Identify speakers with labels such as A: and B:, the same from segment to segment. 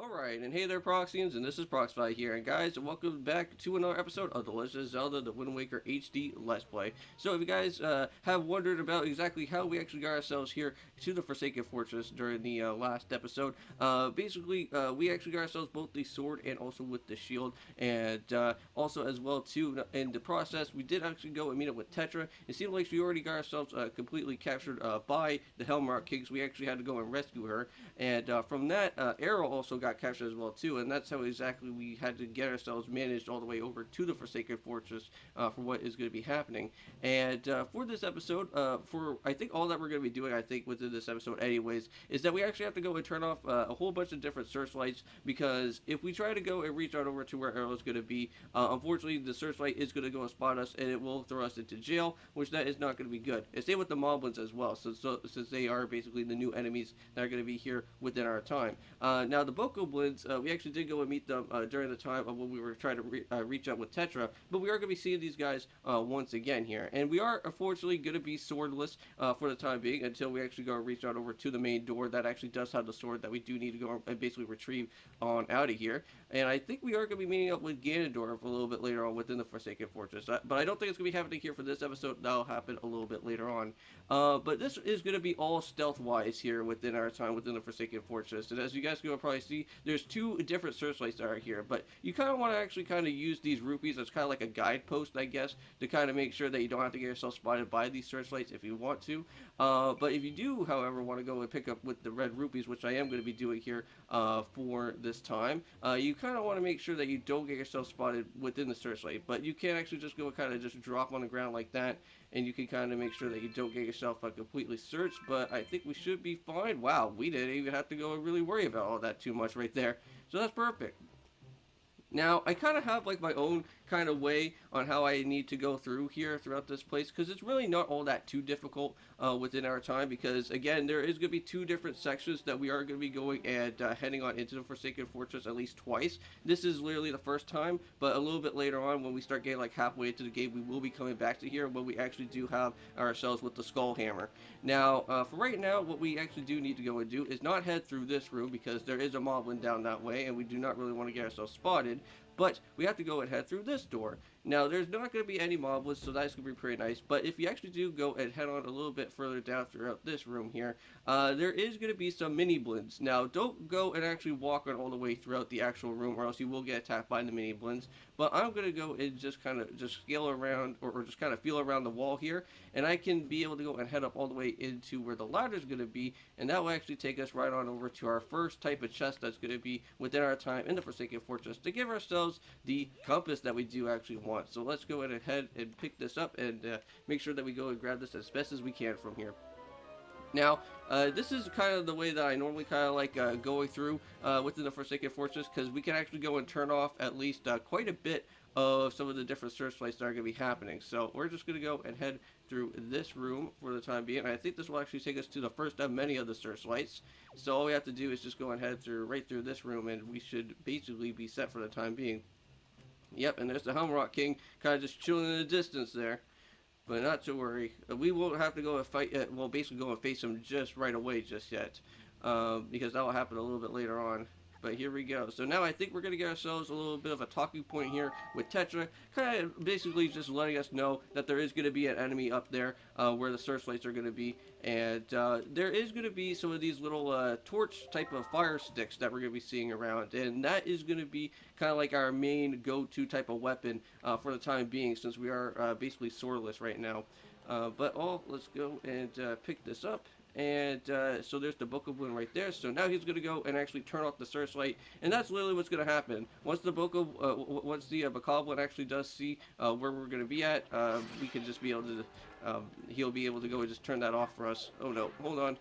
A: Alright, and hey there Proxyians, and this is Proxify here, and guys, welcome back to another episode of The Legend of Zelda, The Wind Waker HD Let's Play. So if you guys have wondered about exactly how we actually got ourselves here to the Forsaken Fortress during the last episode, basically, we actually got ourselves both the sword and also with the shield, and also as well too, in the process, we did actually go and meet up with Tetra. It seemed like we already got ourselves completely captured by the Helmrock King, so we actually had to go and rescue her, and from that, Aryll also got captured as well too, and that's how exactly we had to get ourselves managed all the way over to the Forsaken Fortress for what is going to be happening. And for this episode, for I think all that we're going to be doing, I think within this episode, anyways, is that we actually have to go and turn off a whole bunch of different searchlights because if we try to go and reach out over to where Aryll is going to be, unfortunately the searchlight is going to go and spot us, and it will throw us into jail, which that is not going to be good. And same with the moblins as well, since they are basically the new enemies that are going to be here within our time. Now the Bokoblins, we actually did go and meet them during the time of when we were trying to reach out with Tetra, but we are going to be seeing these guys once again here. And we are unfortunately going to be swordless for the time being until we actually go and reach out over to the main door that actually does have the sword that we do need to go and basically retrieve on out of here. And I think we are going to be meeting up with Ganondorf a little bit later on within the Forsaken Fortress, but I don't think it's going to be happening here for this episode. That'll happen a little bit later on. But this is going to be all stealth-wise here within our time within the Forsaken Fortress. And as you guys can probably see, there's two different searchlights that are here. But you kind of want to actually kind of use these rupees as kind of like a guidepost, I guess, to kind of make sure that you don't have to get yourself spotted by these searchlights if you want to. But if you do, however, want to go and pick up with the red rupees, which I am going to be doing here for this time, you kind of want to make sure that you don't get yourself spotted within the searchlight. But you can actually just go and kind of just drop on the ground like that, and you can kind of make sure that you don't get yourself completely searched. But I think we should be fine. Wow, we didn't even have to go and really worry about all that too much right there. So that's perfect. Now, I kind of have like my own kind of way on how I need to go through here throughout this place because it's really not all that too difficult within our time because again there is going to be two different sections that we are going to be going and heading on into the Forsaken Fortress at least twice. This is literally the first time, but a little bit later on when we start getting like halfway into the game we will be coming back to here when we actually do have ourselves with the skull hammer. Now for right now what we actually do need to go and do is not head through this room because there is a moblin down that way and we do not really want to get ourselves spotted. But we have to go and head through this door. Now, there's not going to be any moblins, so that's going to be pretty nice. But if you actually do go and head on a little bit further down throughout this room here, there is going to be some mini blins. Now, don't go and actually walk on all the way throughout the actual room, or else you will get attacked by the mini blins. But I'm going to go and just kind of just scale around, or just kind of feel around the wall here, and I can be able to go and head up all the way into where the ladder is going to be, and that will actually take us right on over to our first type of chest that's going to be within our time in the Forsaken Fortress to give ourselves the compass that we do actually want. So let's go ahead and pick this up and make sure that we go and grab this as best as we can from here. Now, this is kind of the way that I normally kind of like going through within the Forsaken Fortress because we can actually go and turn off at least quite a bit of some of the different searchlights that are going to be happening. So we're just going to go and head through this room for the time being. And I think this will actually take us to the first of many of the searchlights. So all we have to do is just go and head through right through this room and we should basically be set for the time being. Yep, and there's the Helmrock King kind of just chilling in the distance there. But not to worry. We won't have to go and fight, well, basically go and face him just right away just yet. Because that will happen a little bit later on. But here we go. So now I think we're going to get ourselves a little bit of a talking point here with Tetra. Kind of basically just letting us know that there is going to be an enemy up there where the searchlights are going to be. And there is going to be some of these little torch type of fire sticks that we're going to be seeing around. And that is going to be kind of like our main go-to type of weapon for the time being since we are basically swordless right now. Let's go and pick this up. And so there's the Bokoblin right there. So now he's going to go and actually turn off the searchlight, and that's literally what's going to happen. Once the Bokoblin actually does see where we're going to be at, we can just be able to. He'll be able to go and just turn that off for us. Oh no, hold on.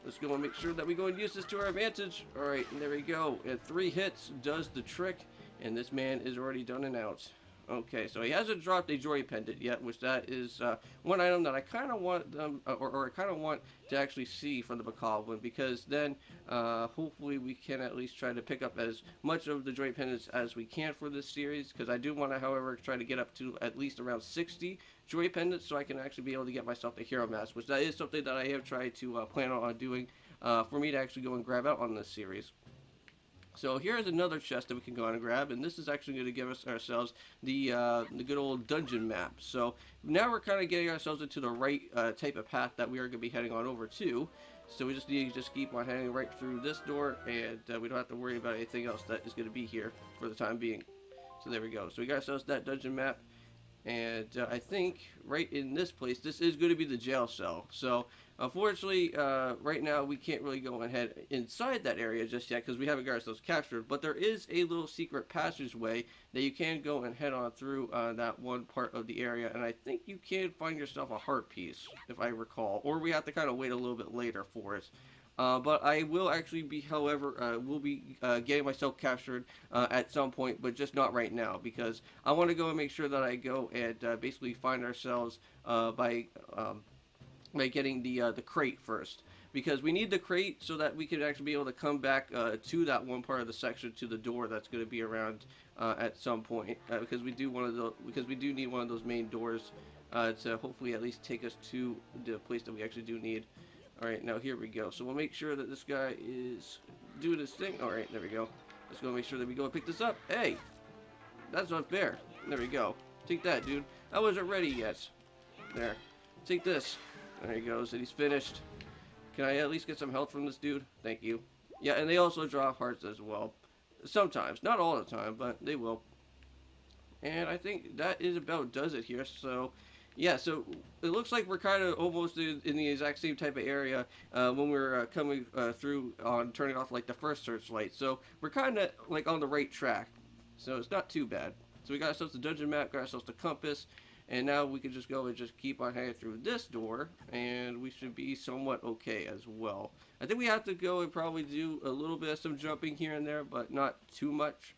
A: Let's go and make sure that we go and use this to our advantage. All right, and there we go. And 3 hits does the trick, and this man is already done and out. Okay, so he hasn't dropped a Joy Pendant yet, which that is one item that I kind of want them, or I kind of want to actually see from the Bokoblin, because then hopefully we can at least try to pick up as much of the Joy Pendants as we can for this series, because I do want to, however, try to get up to at least around 60 Joy Pendants so I can actually be able to get myself the Hero Mask, which that is something that I have tried to plan on doing for me to actually go and grab out on this series. So here's another chest that we can go on and grab, and this is actually going to give us ourselves the good old dungeon map. So now we're kind of getting ourselves into the right type of path that we are going to be heading on over to. So we just need to just keep on heading right through this door, and we don't have to worry about anything else that is going to be here for the time being. So there we go. So we got ourselves that dungeon map. And I think right in this place, this is going to be the jail cell. So unfortunately, right now we can't really go ahead inside that area just yet because we haven't got ourselves captured. But there is a little secret passageway that you can go and head on through that one part of the area. And I think you can find yourself a heart piece, if I recall. Or we have to kind of wait a little bit later for it. But I will actually be, however, will be getting myself captured at some point, but just not right now because I want to go and make sure that I go and basically find ourselves by getting the crate first. Because we need the crate so that we can actually be able to come back to that one part of the section to the door that's going to be around at some point. Because we do need one of those main doors to hopefully at least take us to the place that we actually do need. Alright, now here we go. So we'll make sure that this guy is doing his thing. Alright, there we go. Let's go make sure that we go and pick this up. Hey! That's not fair. There we go. Take that, dude. I wasn't ready yet. There. Take this. There he goes. And he's finished. Can I at least get some health from this dude? Thank you. Yeah, and they also drop hearts as well. Sometimes. Not all the time, but they will. And I think that is about does it here. So... yeah, so it looks like we're kind of almost in the exact same type of area when we're coming through on turning off like the first searchlight. So we're kind of like on the right track. So it's not too bad. So we got ourselves the dungeon map, got ourselves the compass, and now we can just go and just keep on heading through this door, and we should be somewhat okay as well. I think we have to go and probably do a little bit of some jumping here and there, but not too much.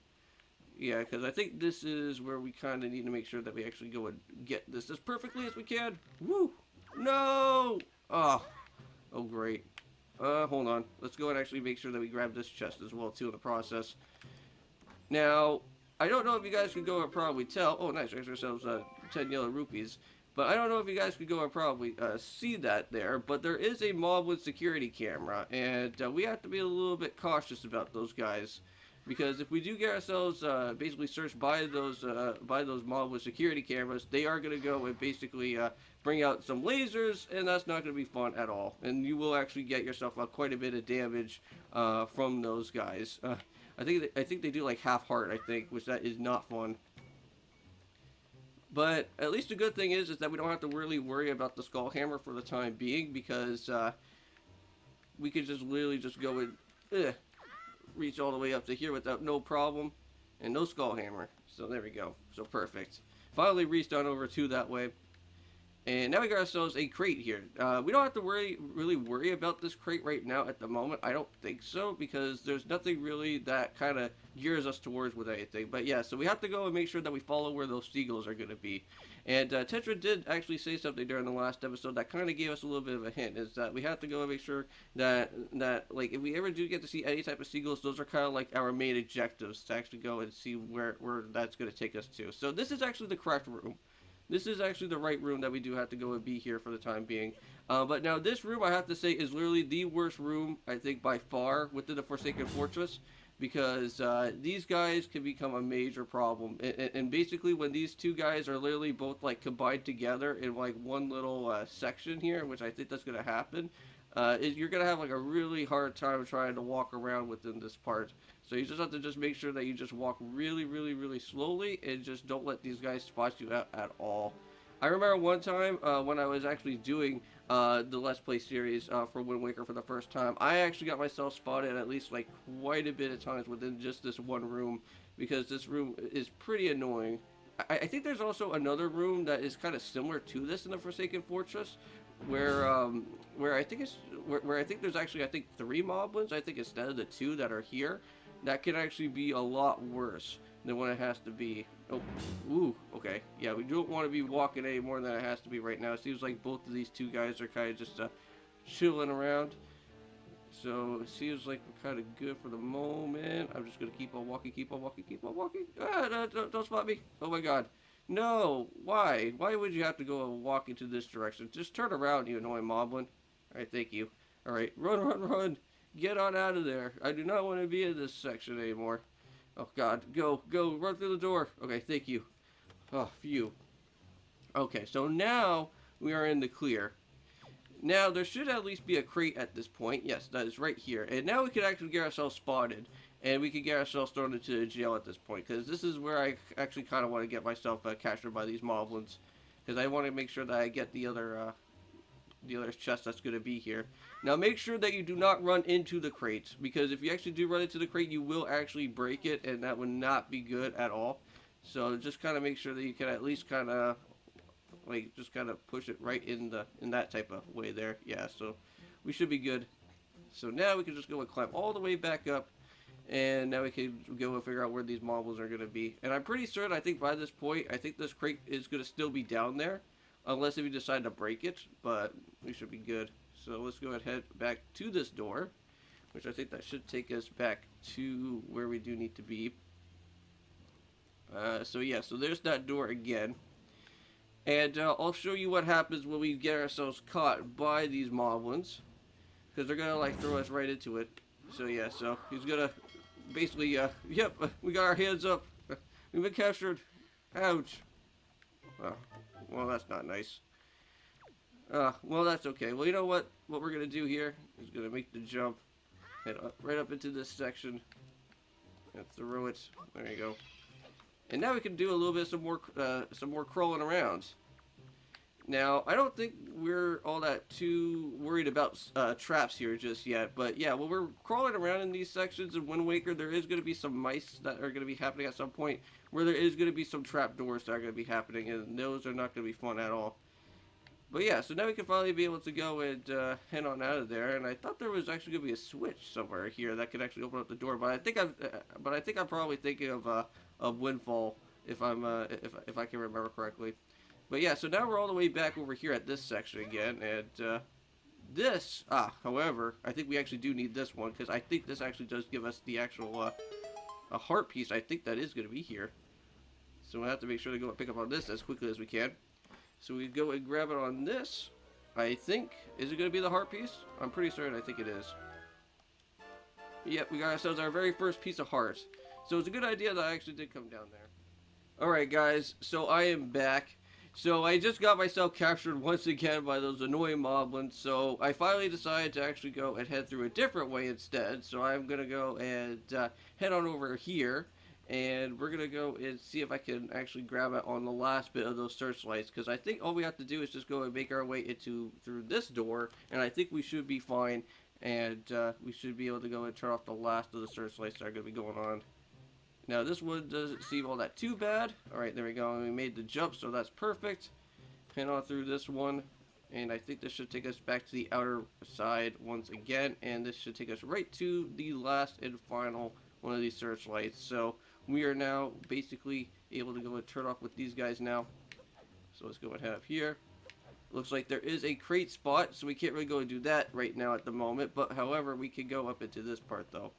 A: Yeah, because I think this is where we kind of need to make sure that we actually go and get this as perfectly as we can. Woo! No! Oh, oh great. Hold on. Let's go and actually make sure that we grab this chest as well, too, in the process. Now, I don't know if you guys could go and probably tell. Oh, nice. We got ourselves 10 yellow rupees. But I don't know if you guys could go and probably see that there. But there is a mob with security camera. And we have to be a little bit cautious about those guys. Because if we do get ourselves basically searched by those mob with security cameras, they are going to go and basically bring out some lasers, and that's not going to be fun at all. And you will actually get yourself quite a bit of damage from those guys. I think they do like half heart, I think, which that is not fun. But at least the good thing is that we don't have to really worry about the skull hammer for the time being, because we could just literally just go and reach all the way up to here without no problem, and no skull hammer. So there we go. So perfect. Finally reached on over to that way. And now we got ourselves a crate here. We don't have to really worry about this crate right now at the moment. I don't think so, because there's nothing really that kind of gears us towards with anything. But yeah, so we have to go and make sure that we follow where those seagulls are going to be. And Tetra did actually say something during the last episode that kind of gave us a little bit of a hint, is that we have to go and make sure that like if we ever do get to see any type of seagulls, those are kind of like our main objectives to actually go and see where that's going to take us to. So this is actually the correct room. This is actually the right room that we do have to go and be here for the time being. But now this room, I have to say, is literally the worst room, I think, by far within the Forsaken Fortress. Because these guys can become a major problem. And basically, when these two guys are literally both like combined together in like one little section here, which I think that's going to happen, you're going to have like a really hard time trying to walk around within this part. So you just have to just make sure that you just walk really, really, really slowly and just don't let these guys spot you out at all. I remember one time when I was actually doing the Let's Play series for Wind Waker for the first time, I actually got myself spotted at least like quite a bit of times within just this one room, because this room is pretty annoying. I think there's also another room that is kind of similar to this in the Forsaken Fortress, where I think there's actually 3 moblins, I think, instead of the 2 that are here. That can actually be a lot worse than what it has to be. Oh, ooh, okay. Yeah, we don't want to be walking any more than it has to be right now. It seems like both of these two guys are kind of just chilling around. So it seems like we're kind of good for the moment. I'm just going to keep on walking, keep on walking, keep on walking. Ah, don't spot me. Oh my god. No, why? Why would you have to go and walk into this direction? Just turn around, you annoying moblin. Alright, thank you. Alright, run, run, run. Get on out of there. I do not want to be in this section anymore. Oh God, go, go, run through the door. Okay, thank you. Oh, phew. Okay, so now we are in the clear. Now, there should at least be a crate at this point. Yes, that is right here. And now we can actually get ourselves spotted. And we can get ourselves thrown into jail at this point. Because this is where I actually kind of want to get myself captured by these moblins. Because I want to make sure that I get the other chest that's going to be here. Now, make sure that you do not run into the crates. Because if you actually do run into the crate, you will actually break it. And that would not be good at all. So just kind of make sure that you can at least kind of like just kind of push it right in that type of way there. Yeah, so we should be good. So now we can just go and climb all the way back up, and now we can go and figure out where these marbles are going to be. And I'm pretty certain, I think by this point, I think this crate is going to still be down there, unless if you decide to break it, but we should be good. So let's go ahead and head back to this door, which I think that should take us back to where we do need to be. So yeah, so there's that door again. And I'll show you what happens when we get ourselves caught by these moblins. Because they're going to like throw us right into it. So yeah, so he's going to basically, yep, we got our hands up. We've been captured. Ouch. Oh, well, that's not nice. Well, that's okay. Well, you know what? What we're going to do here is going to make the jump. Head up, right up into this section. And throw it. There you go. And now we can do a little bit some more crawling around. Now, I don't think we're all that too worried about traps here just yet. But yeah, when we're crawling around in these sections of Wind Waker, there is going to be some mice that are going to be happening at some point. Where there is going to be some trap doors that are going to be happening. And those are not going to be fun at all. But yeah, so now we can finally be able to go and head on out of there. And I thought there was actually going to be a switch somewhere here that could actually open up the door. But I think I'm probably thinking of Windfall, if I can remember correctly. But yeah, so now we're all the way back over here at this section again, and however, I think we actually do need this one, because I think this actually does give us the actual a heart piece. I think that is going to be here. So we'll have to make sure to go and pick up on this as quickly as we can. So we go and grab it on this. I think, is it going to be the heart piece? I'm pretty certain I think it is. Yep, we got ourselves our very first piece of heart. So it's a good idea that I actually did come down there. Alright guys, so I am back. So I just got myself captured once again by those annoying moblins. So I finally decided to actually go and head through a different way instead. So I'm going to go and head on over here. And we're going to go and see if I can actually grab it on the last bit of those searchlights. Because I think all we have to do is just go and make our way through this door. And I think we should be fine. And we should be able to go and turn off the last of the searchlights that are going to be going on. Now this one doesn't seem all that too bad. Alright, there we go. We made the jump, so that's perfect. Head on through this one. And I think this should take us back to the outer side once again. And this should take us right to the last and final one of these searchlights. So we are now basically able to go and turn off with these guys now. So let's go and head up here. Looks like there is a crate spot, so we can't really go and do that right now at the moment. But however, we can go up into this part though.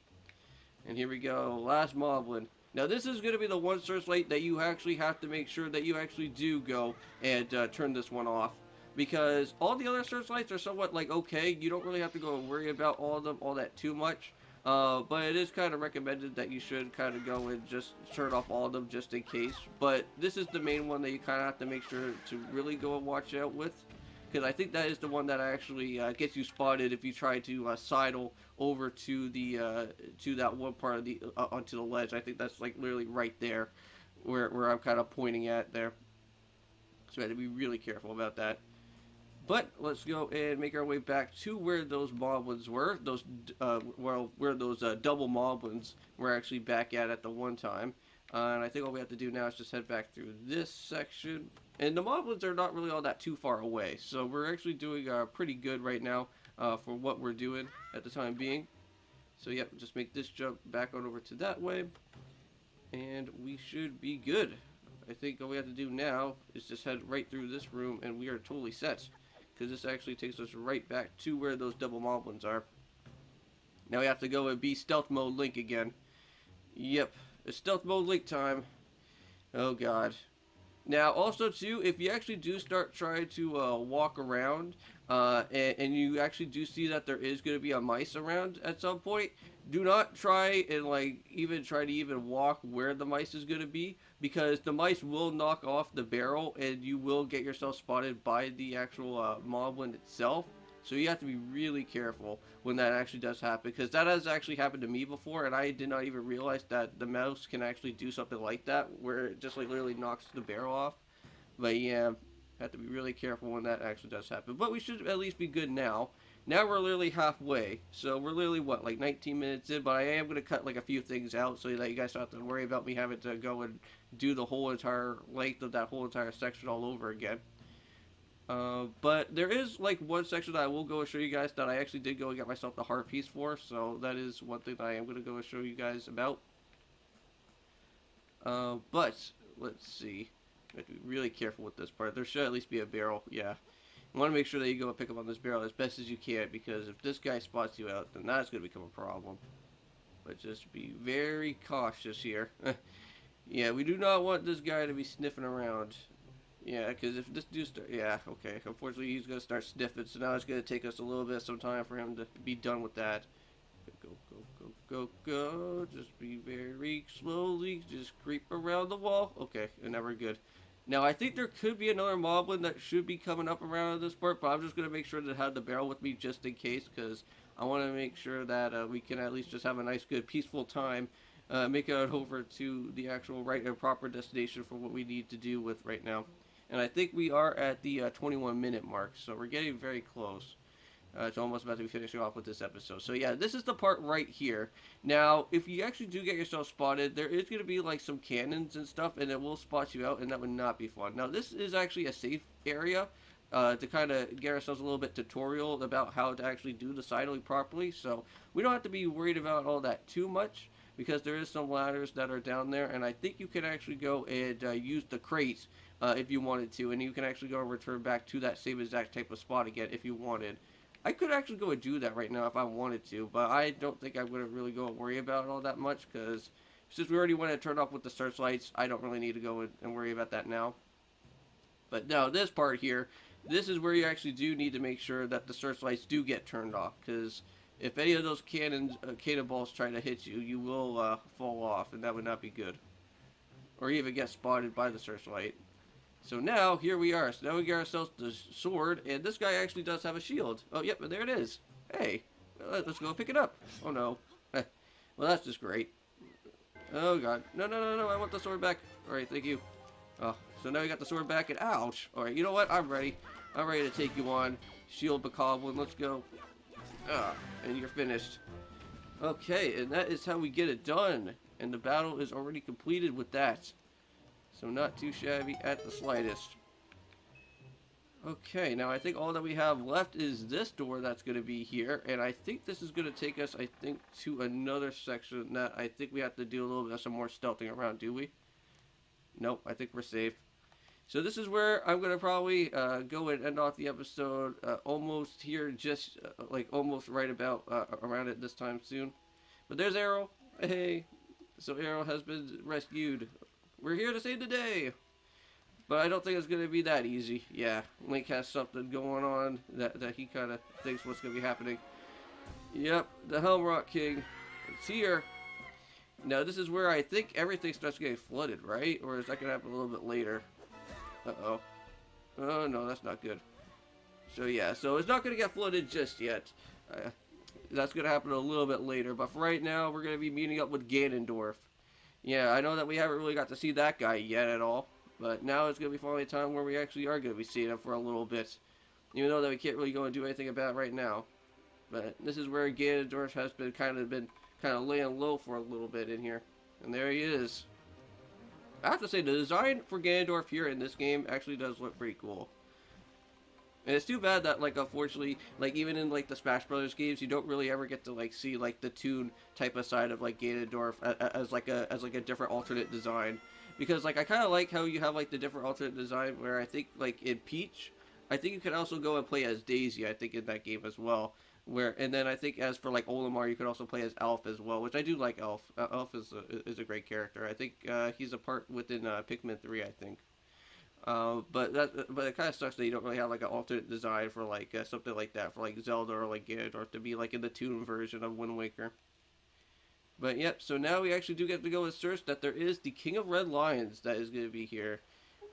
A: And here we go, last moblin. Now this is going to be the one searchlight that you actually have to make sure that you actually do go and turn this one off. Because all the other searchlights are somewhat like okay, you don't really have to go and worry about all of them all that too much. But it is kind of recommended that you should kind of go and just turn off all of them just in case. But this is the main one that you kind of have to make sure to really go and watch out with. Because I think that is the one that actually gets you spotted if you try to sidle over to the to that one part of the onto the ledge. I think that's like literally right there, where I'm kind of pointing at there. So we have to be really careful about that. But let's go and make our way back to where those moblins were. Those where those double moblins were actually back at the one time. And I think all we have to do now is just head back through this section. And the moblins are not really all that too far away. So we're actually doing pretty good right now for what we're doing at the time being. So yep, just make this jump back on over to that way. And we should be good. I think all we have to do now is just head right through this room and we are totally set. Because this actually takes us right back to where those double moblins are. Now we have to go and be stealth mode Link again. Yep. It's stealth mode Link time. Oh god. Now, also too, if you actually do start trying to walk around, and you actually do see that there is going to be a mice around at some point, do not try and like even try to even walk where the mice is going to be, because the mice will knock off the barrel, and you will get yourself spotted by the actual moblin itself. So you have to be really careful when that actually does happen, because that has actually happened to me before, and I did not even realize that the mouse can actually do something like that, where it just like literally knocks the barrel off. But yeah, have to be really careful when that actually does happen. But we should at least be good now. Now we're literally halfway, so we're literally what, like 19 minutes in. But I am gonna cut like a few things out so that you guys don't have to worry about me having to go and do the whole entire length of that whole entire section all over again. But there is like one section that I will go and show you guys that I actually did go and get myself the heart piece for. So that is one thing that I am gonna go and show you guys about. But let's see. I have to be really careful with this part. There should at least be a barrel. Yeah. You want to make sure that you go and pick up on this barrel as best as you can, because if this guy spots you out, then that's going to become a problem. But just be very cautious here. Yeah, we do not want this guy to be sniffing around. Yeah, because if this dude start... Yeah, okay. Unfortunately, he's going to start sniffing, so now it's going to take us a little bit of some time for him to be done with that. Go, go, go, go, go. Just be very slowly. Just creep around the wall. Okay, and now we're good. Now, I think there could be another moblin that should be coming up around this part, but I'm just going to make sure to have the barrel with me just in case, because I want to make sure that we can at least just have a nice, good, peaceful time, make it over to the actual right and proper destination for what we need to do with right now. And I think we are at the 21-minute mark, so we're getting very close. It's almost about to be finishing off with this episode. So yeah, this is the part right here. Now, if you actually do get yourself spotted, there is going to be like some cannons and stuff, and it will spot you out, and that would not be fun. Now, this is actually a safe area to kind of get ourselves a little bit tutorial about how to actually do the sidling properly. So we don't have to be worried about all that too much, because there is some ladders that are down there, and I think you can actually go and use the crates if you wanted to, and you can actually go and return back to that same exact type of spot again if you wanted. I could actually go and do that right now if I wanted to, but I don't think I'm going to really go and worry about it all that much, because since we already went and turned off with the searchlights, I don't really need to go and worry about that now. But now, this part here, this is where you actually do need to make sure that the searchlights do get turned off, because if any of those cannonballs try to hit you, you will fall off, and that would not be good. Or even get spotted by the searchlight. So now, here we are. So now we get ourselves the sword, and this guy actually does have a shield. Oh, yep, there it is. Hey, let's go pick it up. Oh, no. Well, that's just great. Oh, God. No, no, no, no, I want the sword back. All right, thank you. Oh, so now we got the sword back, and ouch. All right, you know what? I'm ready. I'm ready to take you on. Shield Bokoblin, let's go. And you're finished. Okay, and that is how we get it done. And the battle is already completed with that. So not too shabby at the slightest. Okay, now I think all that we have left is this door that's going to be here. And I think this is going to take us, I think, to another section that I think we have to do a little bit of some more stealthing around, do we? Nope, I think we're safe. So this is where I'm going to probably go and end off the episode almost here, just like almost right about around it this time soon. But there's Aryll. Hey, so Aryll has been rescued. We're here to save the day. But I don't think it's going to be that easy. Yeah, Link has something going on that he kind of thinks what's going to be happening. Yep, the Helmrock King. It's here. Now, this is where I think everything starts getting flooded, right? Or is that going to happen a little bit later? Uh-oh. Oh, no, that's not good. So, yeah, so it's not going to get flooded just yet. That's going to happen a little bit later. But for right now, we're going to be meeting up with Ganondorf. Yeah, I know that we haven't really got to see that guy yet at all. But now it's going to be finally time where we actually are going to be seeing him for a little bit. Even though that we can't really go and do anything about it right now. But this is where Ganondorf has been kind of laying low for a little bit in here. And there he is. I have to say, the design for Ganondorf here in this game actually does look pretty cool. And it's too bad that, like, unfortunately, like, even in, like, the Smash Brothers games, you don't really ever get to, like, see, like, the Toon type of side of, like, Ganondorf as like a different alternate design. Because, like, I kind of like how you have, like, the different alternate design where I think, like, in Peach, I think you can also go and play as Daisy, I think, in that game as well. And then I think as for, like, Olimar, you could also play as Elf as well, which I do like Elf. Elf is a great character. I think he's a part within Pikmin 3, I think. But it kind of sucks that you don't really have like an alternate design for like something like that for like Zelda or like Ganondorf to be like in the Toon version of Wind Waker. But yep, so now we actually do get to go and search that there is the King of Red Lions that is going to be here,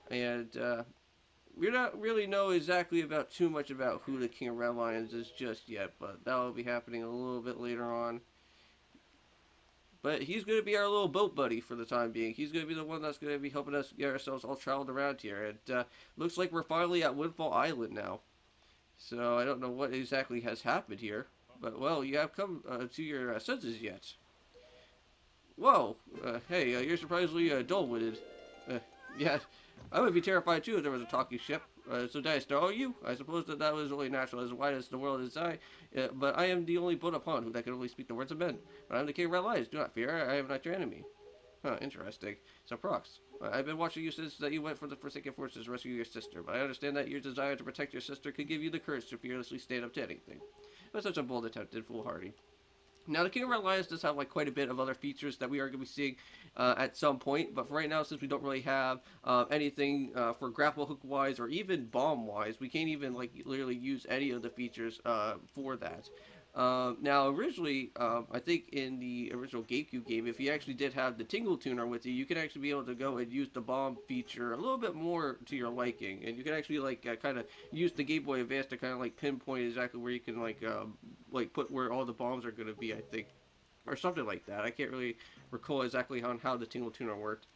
A: and we don't really know exactly about too much about who the King of Red Lions is just yet, but that will be happening a little bit later on. But he's going to be our little boat buddy for the time being. He's going to be the one that's going to be helping us get ourselves all traveled around here. And looks like we're finally at Windfall Island now. So I don't know what exactly has happened here. But, well, you have come to your senses yet. Whoa. Hey, you're surprisingly dull-witted. Uh, yeah, I would be terrified too if there was a talking ship. So did I startle you? I suppose that was only natural as wide as the world is I. But I am the only boat upon who that can only speak the words of men. But I am the king of red lions. Do not fear. I am not your enemy. Huh, interesting. So, Prox, I've been watching you since that you went for the Forsaken Foretress to rescue your sister, but I understand that your desire to protect your sister could give you the courage to fearlessly stand up to anything. But such a bold attempt and foolhardy. Now, the King of Red Lions does have like quite a bit of other features that we are going to be seeing at some point, but for right now, since we don't really have anything for grapple hook wise or even bomb wise, we can't even like literally use any of the features for that. Now, originally, I think in the original GameCube game, if you actually did have the Tingle Tuner with you, you could actually be able to go and use the bomb feature a little bit more to your liking, and you can actually like kind of use the Game Boy Advance to kind of like pinpoint exactly where you can like put where all the bombs are going to be, I think, or something like that. I can't really recall exactly on how the Tingle Tuner worked.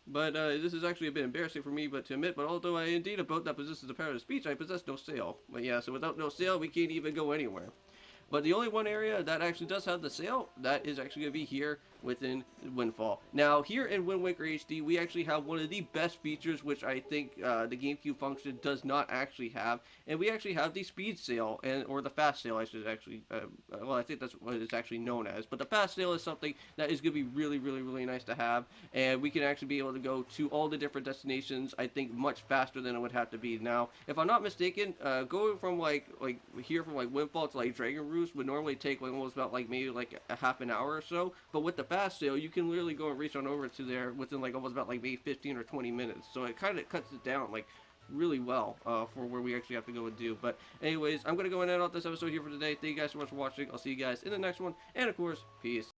A: But this is actually a bit embarrassing for me, but to admit. But although I indeed a boat that possesses the power of speech, I possess no sail. But yeah, so without no sail, we can't even go anywhere. But the only one area that actually does have the sail, that is actually going to be here within Windfall. Now, here in Wind Waker HD, we actually have one of the best features, which I think the GameCube function does not actually have. And we actually have the speed sail, or the fast sail, I should actually, well, I think that's what it's actually known as. But the fast sail is something that is going to be really, really, really nice to have. And we can actually be able to go to all the different destinations, I think, much faster than it would have to be. Now, if I'm not mistaken, going from, like here from, like, Windfall to, like, Dragon Roost would normally take, like, almost about, like, maybe, like, a half an hour or so. But with the fast sail, you can literally go and reach on over to there within, like, almost about, like, maybe 15 or 20 minutes. So it kind of cuts it down, like, really well for where we actually have to go and do. But anyways, I'm going to go and end off this episode here for today. Thank you guys so much for watching. I'll see you guys in the next one. And, of course, peace.